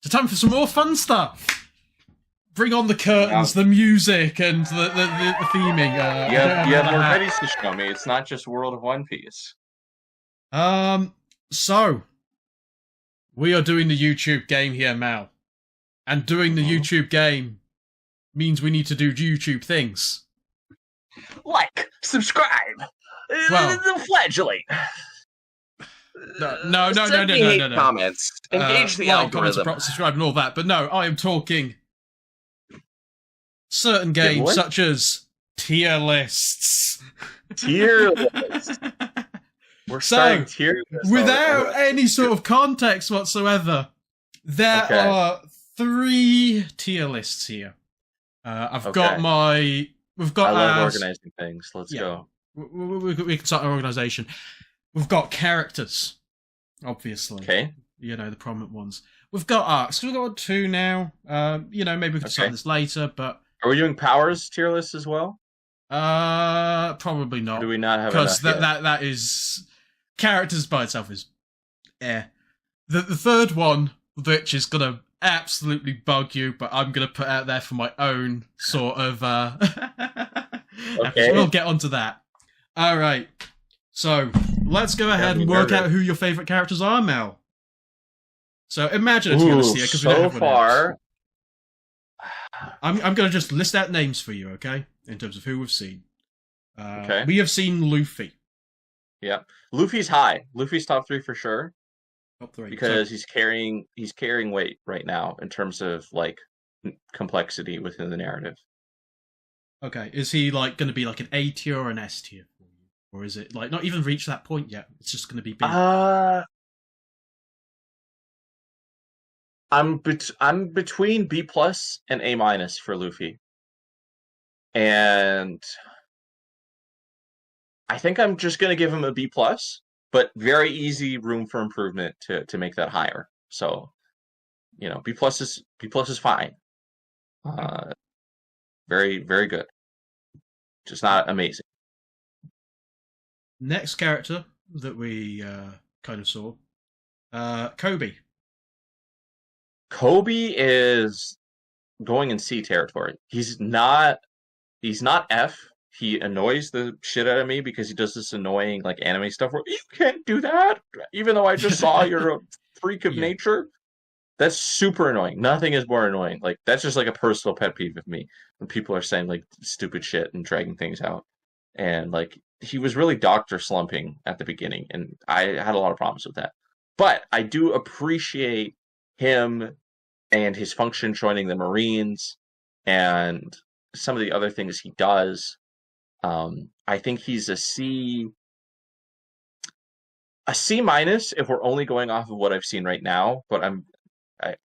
So time for some more fun stuff. Bring on the curtains, the music, and the theming. You have more goodies to show me. It's not just World of One Piece. So we are doing the YouTube game here, Mal. And doing the YouTube game means we need to do YouTube things. Like, subscribe, flagellate. No. Comments. Engage the algorithm. Comments, subscribe, and all that. But no, I am talking certain games such as tier lists. Tier lists. We're starting tier lists. Without any sort of context whatsoever, there are 3 tier lists here. We've got I love organizing things. Let's go. We can start our organization. We've got characters, obviously. Okay. You know, the prominent ones. We've got arcs. We've got 2 now. Maybe we can start this later, but... Are we doing powers tier lists as well? Probably not. Or do we not have enough? Because that is... Characters by itself is... The third one, which is going to absolutely bug you, but I'm going to put out there for my own sort of... We'll get onto that. Alright. So, let's go ahead and work out who your favourite characters are, Mel. So, imagine a tier list here, because we don't have one else. I'm going to just list out names for you, okay? In terms of who we've seen. We have seen Luffy. Yeah. Luffy's high. Luffy's top 3 for sure. Top 3. Because he's carrying weight right now in terms of, like, complexity within the narrative. Okay. Is he, like, going to be, like, an A tier or an S tier? Or is it, like, not even reached that point yet? It's just going to be B? I'm between B+ and A- for Luffy. And I think I'm just going to give him a B+, but very easy room for improvement to make that higher. So, B+ is fine. Very, very good. Just not amazing. Next character that we kind of saw, Koby. Koby is going in C territory. He's not F. He annoys the shit out of me because he does this annoying like anime stuff where you can't do that, even though I just saw you're a freak of nature. That's super annoying. Nothing is more annoying. Like that's just like a personal pet peeve of me when people are saying like stupid shit and dragging things out. And like he was really doctor slumping at the beginning, and I had a lot of problems with that. But I do appreciate him and his function joining the Marines and some of the other things he does. I think he's a C- if we're only going off of what I've seen right now. But I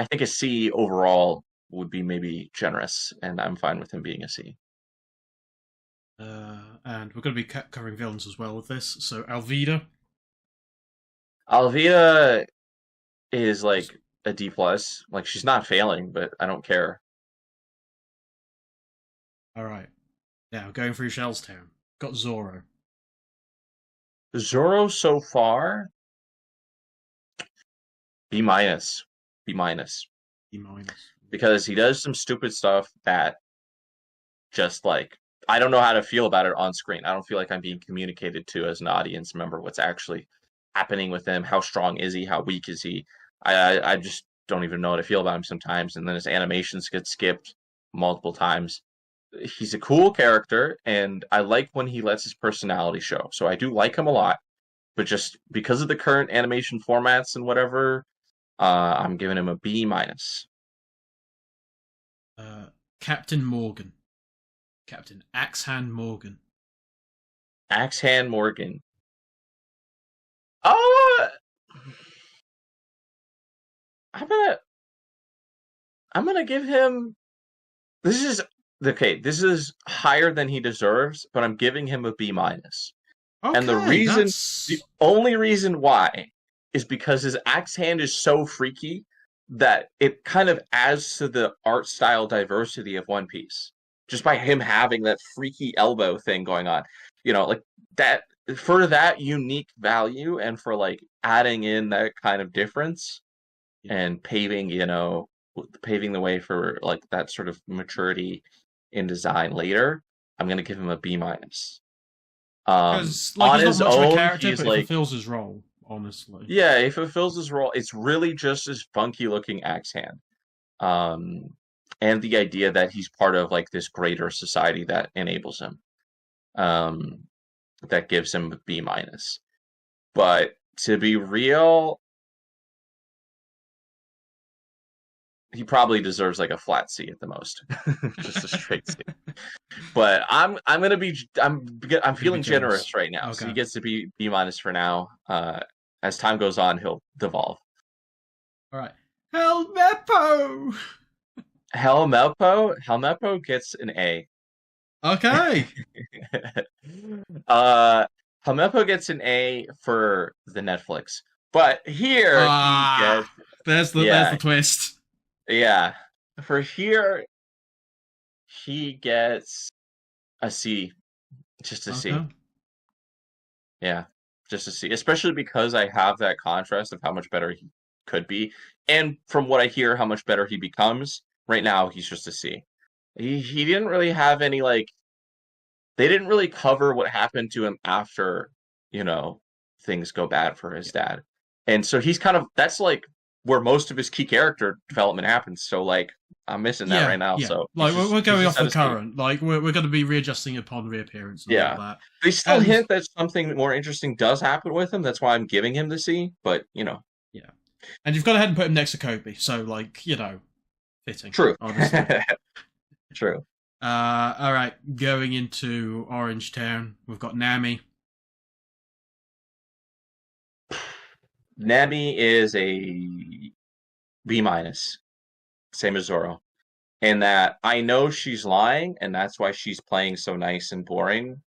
think a C overall would be maybe generous, and I'm fine with him being a C. And we're going to be covering villains as well with this. So Alvida. Alvida is like a D+. Like she's not failing, but I don't care. All right. Now going through Shellstown. Got Zoro. Zoro so far, B-. Because he does some stupid stuff that just like I don't know how to feel about it on screen. I don't feel like I'm being communicated to as an audience member what's actually happening with him. How strong is he? How weak is he? I just don't even know how to feel about him sometimes. And then his animations get skipped multiple times. He's a cool character, and I like when he lets his personality show. So I do like him a lot. But just because of the current animation formats and whatever, I'm giving him a B-. Captain Morgan. Captain Axehand Morgan. Axehand Morgan. I'm gonna give him. This is higher than he deserves, but I'm giving him a B-. Okay, and the only reason why is because his axe hand is so freaky that it kind of adds to the art style diversity of One Piece. Just by him having that freaky elbow thing going on. Like that, for that unique value and for like adding in that kind of difference, and paving the way for like that sort of maturity in design later, I'm gonna give him a B minus. Because On he's not his much of a own, character, he's but it like, fulfills his role. Honestly, yeah, he fulfills his role. It's really just his funky looking axe hand, and the idea that he's part of like this greater society that enables him, um, that gives him a B minus. But to be real, he probably deserves like a flat C at the most, just a straight C. But I'm feeling generous right now, so he gets to be B minus for now. As time goes on, he'll devolve. All right, Helmeppo. Helmeppo gets an A. Okay. Helmeppo gets an A for the Netflix, but here he gets. There's the twist. Yeah, for here he gets a C, just a C. Yeah, just a C, especially because I have that contrast of how much better he could be, and from what I hear, how much better he becomes. Right now, he's just a C. He didn't really have any like. They didn't really cover what happened to him after, things go bad for his dad, and so he's kind of that's like where most of his key character development happens. So like I'm missing that right now. Yeah. So like we're going off the current. Like we're going to be readjusting upon reappearance. And all that. They still hint that something more interesting does happen with him. That's why I'm giving him the C. But yeah, and you've gone ahead and put him next to Kobe. So like fitting. True. True. All right, going into Orange Town, we've got Nami. Nami is a B minus, same as Zoro, in that I know she's lying, and that's why she's playing so nice and boring,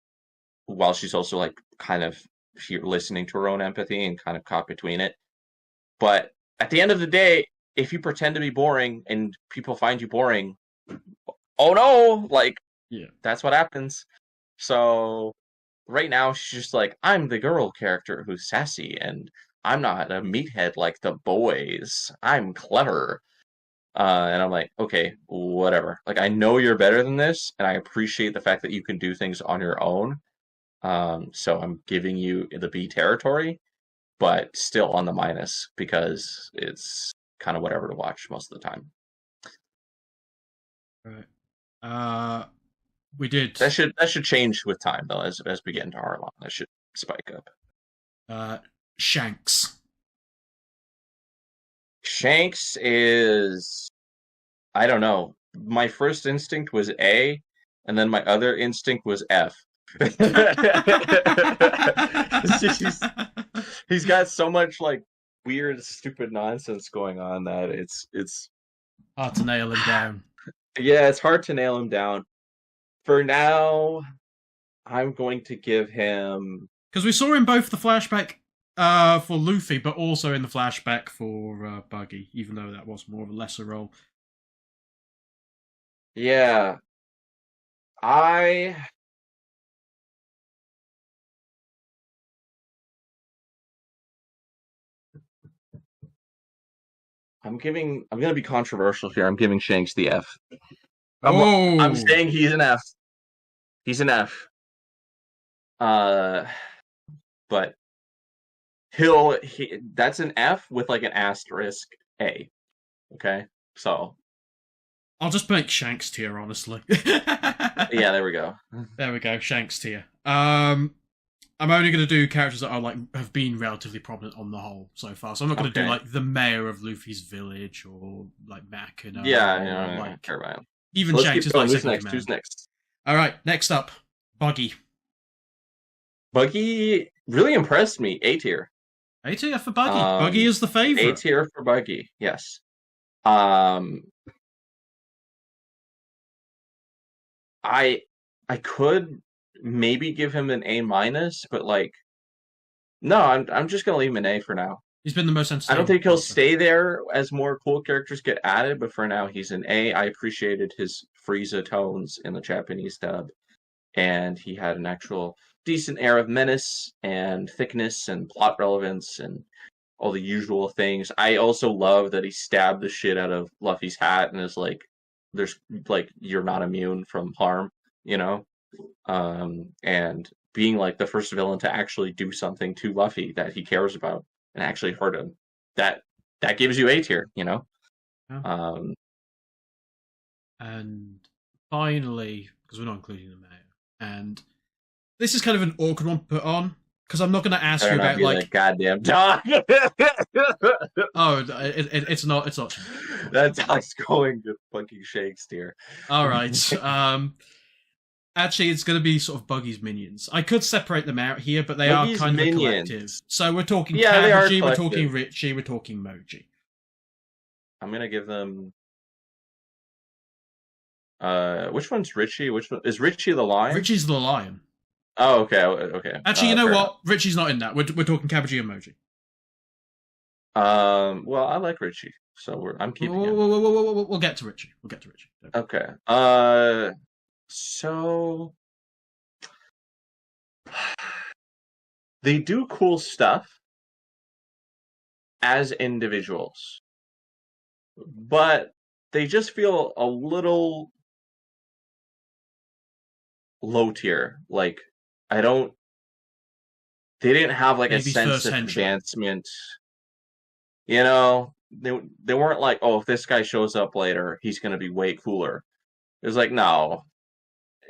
while she's also like kind of listening to her own empathy and kind of caught between it. But at the end of the day, if you pretend to be boring and people find you boring, oh no, like that's what happens. So right now she's just like, I'm the girl character who's sassy and I'm not a meathead like the boys. I'm clever. And I'm like, okay, whatever. Like, I know you're better than this, and I appreciate the fact that you can do things on your own. So I'm giving you the B territory, but still on the minus because it's kind of whatever to watch most of the time. Right. We did. That should change with time though, as we get into Harlem. That should spike up. Shanks. Shanks is, I don't know. My first instinct was A, and then my other instinct was F. He's got so much like weird, stupid nonsense going on that it's hard to nail him down. Yeah, it's hard to nail him down. For now, I'm going to give him, because we saw in both the flashback for Luffy, but also in the flashback for Buggy, even though that was more of a lesser role. Yeah. I'm gonna be controversial here. I'm giving Shanks the F. I'm saying he's an F. He's an F. But that's an F with like an asterisk A. Okay, so I'll just make Shanks tier, honestly. Yeah, there we go. There we go, Shanks tier. I'm only going to do characters that are like have been relatively prominent on the whole so far. So I'm not going to do like the mayor of Luffy's village or like Makino. Yeah, like care about him. Even Shanks is like Who's next? All right, next up, Buggy. Buggy really impressed me. A tier. A tier for Buggy. Buggy is the favorite. A tier for Buggy. Yes. I could maybe give him an A minus, but like, no, I'm just gonna leave him an A for now. He's been the most entertaining. I don't think he'll stay there as more cool characters get added, but for now he's an A. I appreciated his Frieza tones in the Japanese dub, and he had an actual decent air of menace and thickness and plot relevance, and all the usual things. I also love that he stabbed the shit out of Luffy's hat and is like, "There's like you're not immune from harm," you know. And being like the first villain to actually do something to Luffy that he cares about and actually hurt him. That gives you A tier, you know. Yeah. And finally, because we're not including the mayor, and this is kind of an awkward one to put on because I'm not going to ask you about like goddamn dog. Oh, it's not. It's not. That dog's going to fucking Shakespeare. All right. Actually, it's going to be sort of Buggy's minions. I could separate them out here, but they Buggy's are kind minions. Of a collective. So we're talking Kabuji, we're talking Richie, we're talking Moji. I'm going to give them... which one's Richie? Which one is Richie the lion? Richie's the lion. Oh, okay. Actually, you know what? Richie's not in that. We're talking Kabuji and Moji. Well, I like Richie, so I'm keeping him. We'll get to Richie. Okay. So they do cool stuff as individuals, but they just feel a little low tier. Like, they didn't have like maybe a sense of advancement. You know, they weren't like, oh, if this guy shows up later, he's going to be way cooler. It was like, no,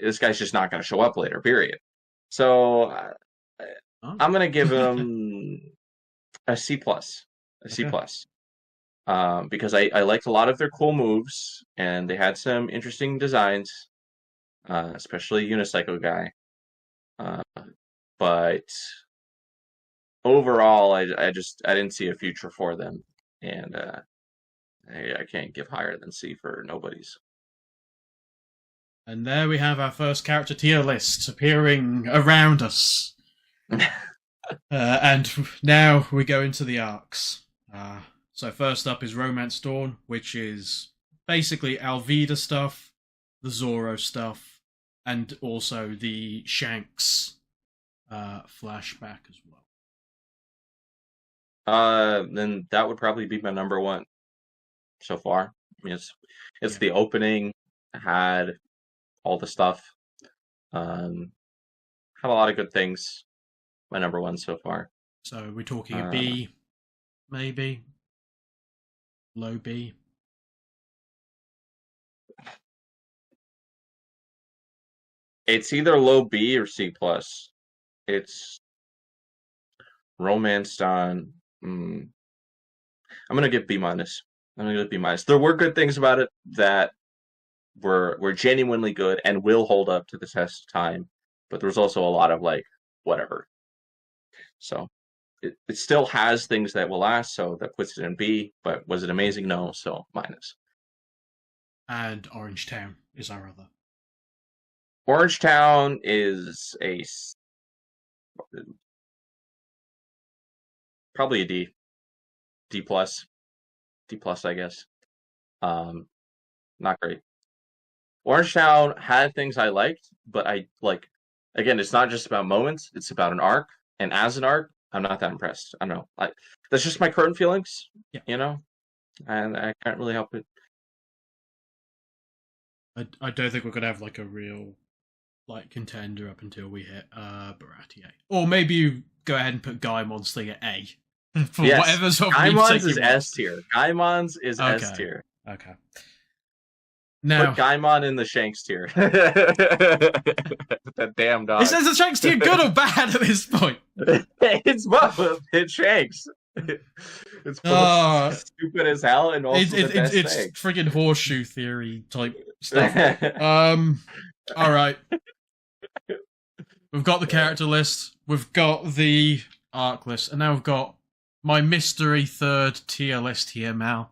this guy's just not going to show up later, period. So I'm going to give him a C+. C+. Because I liked a lot of their cool moves, and they had some interesting designs, especially Unicycle guy. But overall, I didn't see a future for them, and I can't give higher than C for nobodies. And there we have our first character tier list appearing around us. And now we go into the arcs. So first up is Romance Dawn, which is basically Alvida stuff, the Zoro stuff, and also the Shanks flashback as well. Then that would probably be my number one so far. I mean, it's the opening, had all the stuff. Had a lot of good things. My number one so far. So we're talking a B, maybe low B. It's either low B or C+. It's Romance Dawn. I'm gonna give B-. I'm gonna give B-. There were good things about it that were genuinely good and will hold up to the test of time, but there's also a lot of like whatever. So it still has things that will last, so that puts it in B. But was it amazing? No, so minus. And Orange Town is our other. Orange Town is probably a D. D+, I guess. Not great. Orange Town had things I liked, but again, it's not just about moments, it's about an arc. And as an arc, I'm not that impressed. I don't know. That's just my current feelings, you know? And I can't really help it. I don't think we're going to have like a real contender up until we hit Baratie. Or maybe you go ahead and put Gaimon's thing at A. For whatever sort of Gaimon's is S tier. Gaimon's is S tier. Okay. Now, put Gaimon in the Shanks tier. That damn dog. Is the Shanks tier good or bad at this point? It's both. It's Shanks. It's both stupid as hell and also it's freaking horseshoe theory type stuff. All right. We've got the character list. We've got the arc list, and now we've got my mystery third tier list here, Mal.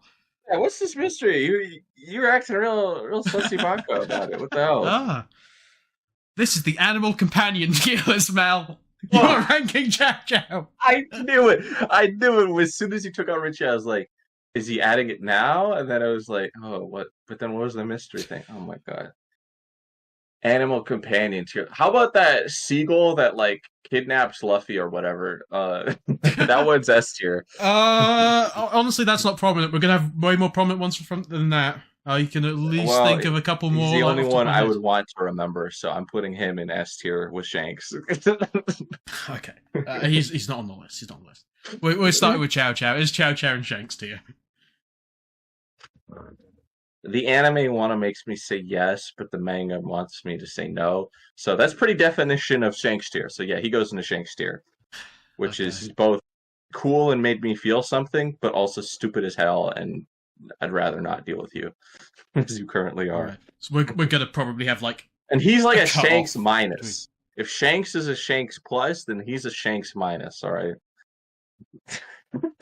Yeah, what's this mystery? You're acting real sussy banco about it. What the hell? This is the animal companion tier list, Mal. You're ranking Chow Chow. I knew it. As soon as you took out Richie, I was like, is he adding it now? And then I was like, oh, what? But then what was the mystery thing? Oh my god. Animal companion tier. How about that seagull that like kidnaps Luffy or whatever? That one's S tier. Honestly, that's not prominent. We're gonna have way more prominent ones than that. You can at least think of a couple more. He's the only one I would want to remember, so I'm putting him in S tier with Shanks. Okay, he's not on the list. He's not on the list. We're starting with Chow Chow. Is Chow Chow and Shanks tier? The anime makes me say yes, but the manga wants me to say no. So that's pretty definition of Shanks tier. So yeah, he goes into Shanks tier, which is both cool and made me feel something, but also stupid as hell, and I'd rather not deal with you as you currently are. Right. So we're gonna probably have like, and he's like a Shanks minus. If Shanks is a Shanks plus, then he's a Shanks minus. All right.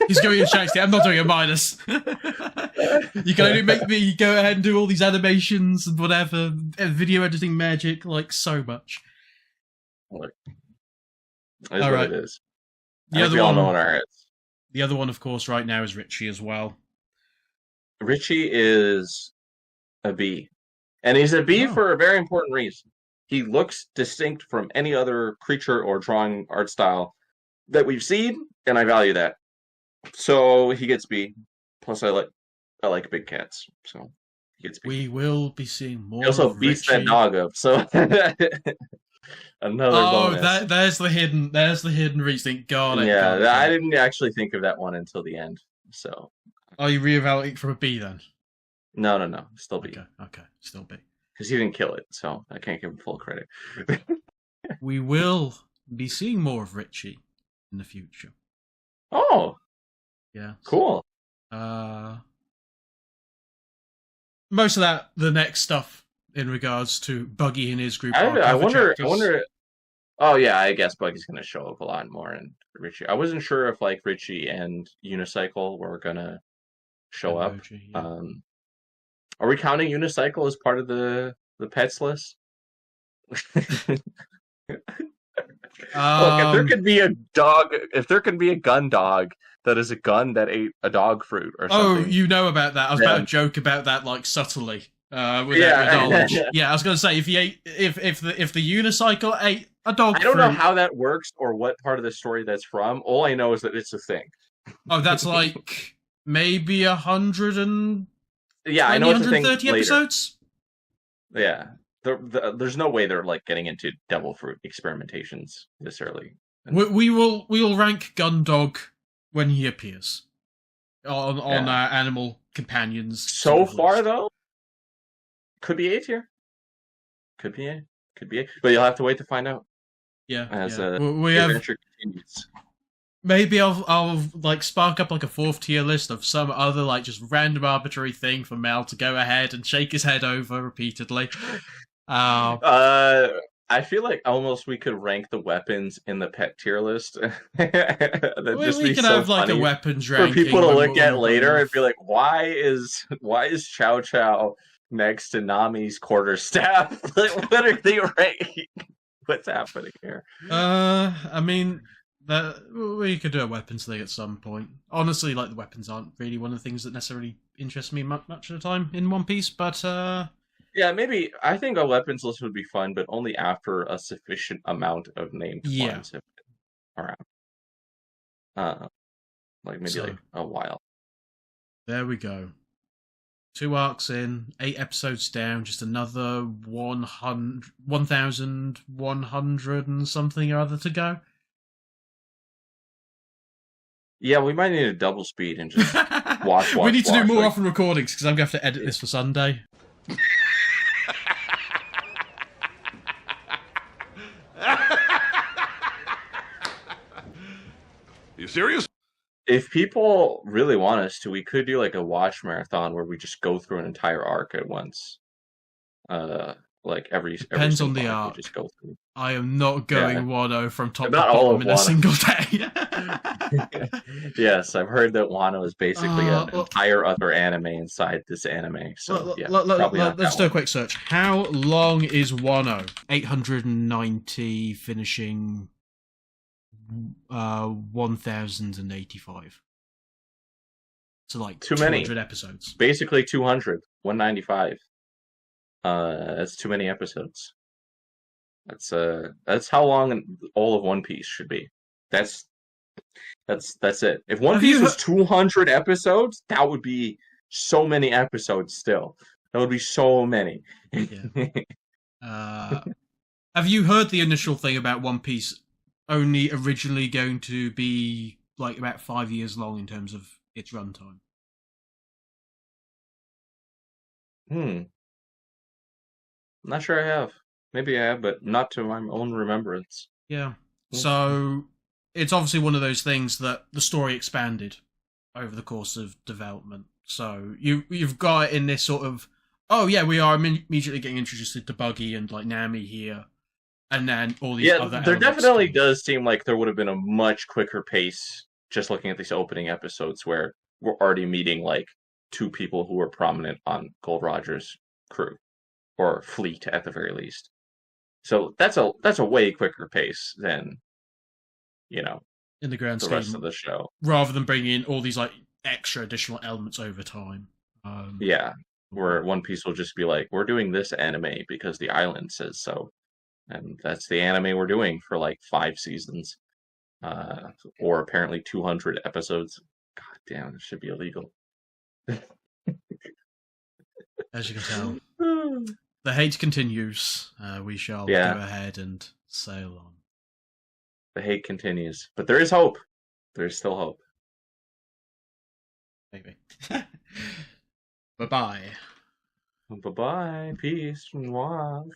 He's going in Shanks tier. I'm not doing a minus. You can only make me go ahead and do all these animations and whatever, and video editing magic, like so much. Look, it is all right. What it is. The other one, all know in our heads. The other one, of course, right now is Richie as well. Richie is a B, and he's a B for a very important reason. He looks distinct from any other creature or drawing art style that we've seen, and I value that. So he gets B. Plus, I like big cats, so he gets B. We will be seeing more. He also beats that dog up, so another bonus. There's the hidden reach. Thank God. Yeah, I didn't actually think of that one until the end. So, are you reevaluating from a B then? No, still B. Okay, still B. Because he didn't kill it, so I can't give him full credit. We will be seeing more of Richie in the future. Oh, yeah, cool. Most of that, the next stuff in regards to Buggy and his group. I wonder. Oh yeah, I guess Buggy's going to show up a lot more in Richie. I wasn't sure if like Richie and Unicycle were going to show up. Yeah. Are we counting Unicycle as part of the pets list? Look, if there could be a dog, if there could be a gun dog that is a gun that ate a dog fruit or something. Oh, you know about that. I was about to joke about that like subtly. Without knowledge. Yeah, I was gonna say if he ate if the unicycle ate a dog I don't know how that works or what part of the story that's from. All I know is that it's a thing. Oh, that's like maybe 100 and I know it's a thing 130 episodes. Yeah. There's no way they're like getting into devil fruit experimentations this early. We will rank Gundog when he appears on our animal companions. So far though, could be A tier. Could be A, but you'll have to wait to find out. Yeah, as we adventure continues. Maybe I'll like spark up like a 4th tier list of some other like just random arbitrary thing for Mel to go ahead and shake his head over repeatedly. I feel like almost we could rank the weapons in the pet tier list. We can have like a weapons ranking for people to look at later and be like, why is Chow Chow next to Nami's quarterstaff? Like, what are they ranking? What's happening here? I mean, we could do a weapons thing at some point. Honestly, like the weapons aren't really one of the things that necessarily interest me much of the time in One Piece, but yeah, maybe I think a weapons list would be fun, but only after a sufficient amount of named ones have been around. Like maybe like a while. There we go. 2 arcs in, 8 episodes down, just another 1,100 and something or other to go. Yeah, we might need a double speed and just watch. We need to do more often recordings because I'm going to have to edit this for Sunday. You serious? If people really want us to, we could do like a watch marathon where we just go through an entire arc at once. Like every depends on the arc. Just go through. I am not going Wano from top to bottom in a single day. Yes, I've heard that Wano is basically an entire other anime inside this anime. So let's do a quick search. How long is Wano? 890, finishing 1,085. So like too 200 many episodes. Basically 200. 195. That's too many episodes. That's how long all of One Piece should be. That's that's it. If One Piece was 200 episodes, that would be so many episodes still. That would be so many. Yeah. Have you heard the initial thing about One Piece only originally going to be like about 5 years long in terms of its runtime? I'm not sure I have. Maybe I have, but not to my own remembrance. Yeah. So it's obviously one of those things that the story expanded over the course of development. So you've got it in this sort of, oh yeah, we are immediately getting introduced to Buggy and like Nami here, and then all these other. There definitely does seem like there would have been a much quicker pace just looking at these opening episodes where we're already meeting like two people who were prominent on Gold Roger's crew or fleet at the very least. So that's a way quicker pace than in the grand scheme, rest of the show, rather than bringing in all these like extra additional elements over time. Yeah, where One Piece will just be like, we're doing this anime because the island says so, and that's the anime we're doing for like 5 seasons, or apparently 200 episodes. God damn, it should be illegal. As you can tell, the hate continues. We shall go ahead and sail on. The hate continues, but there is hope. There is still hope. Maybe. Bye-bye. Bye-bye. Peace. Mwah.